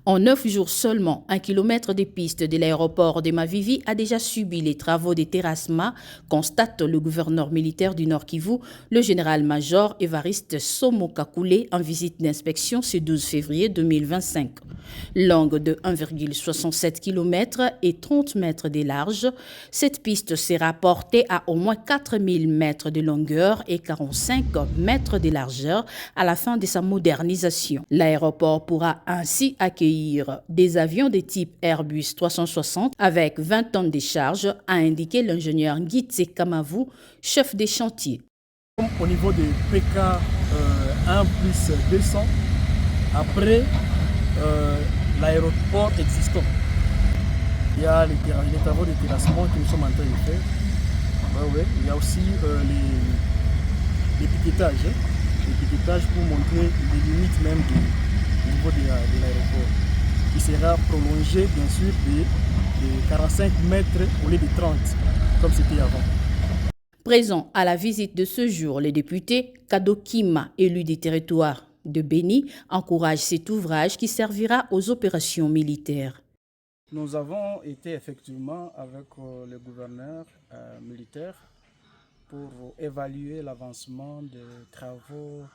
En 9 jours seulement, 1 kilomètre des pistes de l'aéroport de Mavivi a déjà subi les travaux de terrassement, constate le gouverneur militaire du Nord Kivu, le général-major Évariste Somo-Kakule, en visite d'inspection ce 12 février 2025. Longue de 1,67 km et 30 mètres de large, cette piste sera portée à au moins 4000 mètres de longueur et 45 mètres de largeur à la fin de sa modernisation. L'aéroport pourra ainsi accueillir des avions de type Airbus 360 avec 20 tonnes de charge, a indiqué l'ingénieur Ngitse Kamavu, chef des chantiers. Au niveau des PK 1 plus 200, après l'aéroport existant, il y a les travaux de terrassement que nous sommes en train de faire. Il y a aussi les piquetages. Les piquetages pour montrer les limites même du niveau de l'aéroport, qui sera prolongé bien sûr de 45 mètres au lieu de 30, comme c'était avant. Présent à la visite de ce jour, le député Kadokima, élu des territoires de Béni, encourage cet ouvrage qui servira aux opérations militaires. Nous avons été effectivement avec le gouverneur militaire pour évaluer l'avancement des travaux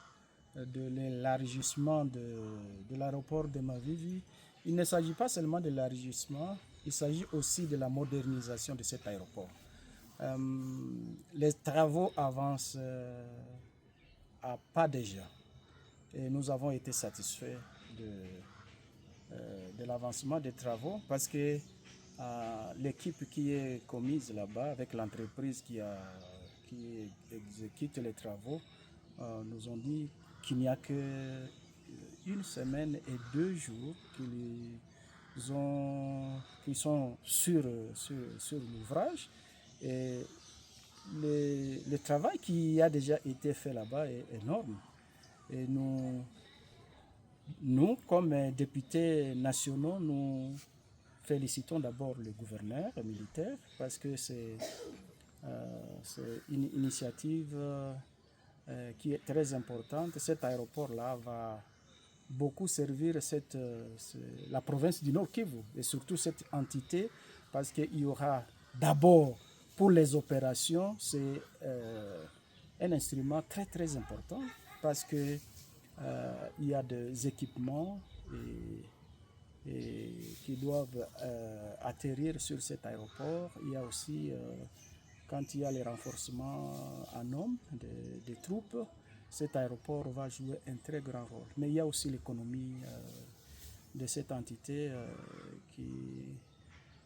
de l'élargissement de l'aéroport de Mavivi. Il ne s'agit pas seulement de l'élargissement, il s'agit aussi de la modernisation de cet aéroport. Les travaux avancent à pas déjà et nous avons été satisfaits de l'avancement des travaux parce que l'équipe qui est commise là-bas avec l'entreprise qui exécute les travaux nous ont dit qu'il n'y a qu'une semaine et 2 jours qu'ils sont sur l'ouvrage. Et le travail qui a déjà été fait là-bas est énorme. Et nous, comme députés nationaux, nous félicitons d'abord le gouverneur militaire parce que c'est une initiative qui est très importante. Cet aéroport-là va beaucoup servir la province du Nord Kivu et surtout cette entité parce qu'il y aura d'abord pour les opérations, c'est un instrument très très important parce que il y a des équipements qui doivent atterrir sur cet aéroport. Il y a aussi quand il y a les renforcements en hommes des troupes, cet aéroport va jouer un très grand rôle. Mais il y a aussi l'économie de cette entité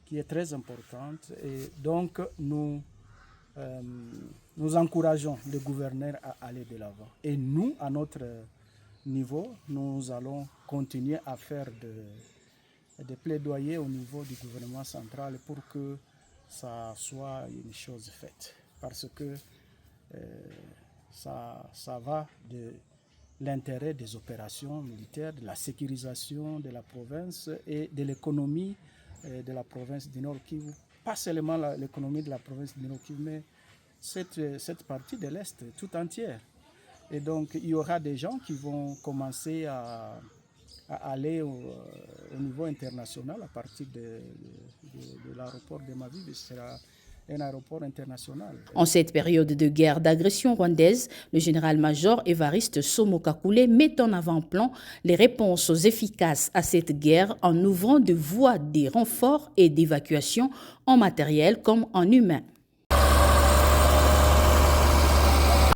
qui est très importante. Et donc, nous encourageons le gouverneur à aller de l'avant. Et nous, à notre niveau, nous allons continuer à faire des plaidoyers au niveau du gouvernement central pour que ça soit une chose faite. Parce que ça va de l'intérêt des opérations militaires, de la sécurisation de la province et de l'économie de la province du Nord Kivu. Pas seulement l'économie de la province du Nord Kivu, mais cette partie de l'Est tout entière. Et donc, il y aura des gens qui vont commencer à aller au niveau international à partir de l'aéroport de Mavivi. Ce sera un aéroport international. En cette période de guerre d'agression rwandaise, le général-major Évariste Somo-Kakule met en avant-plan les réponses efficaces à cette guerre en ouvrant de voies de renfort et d'évacuation en matériel comme en humain.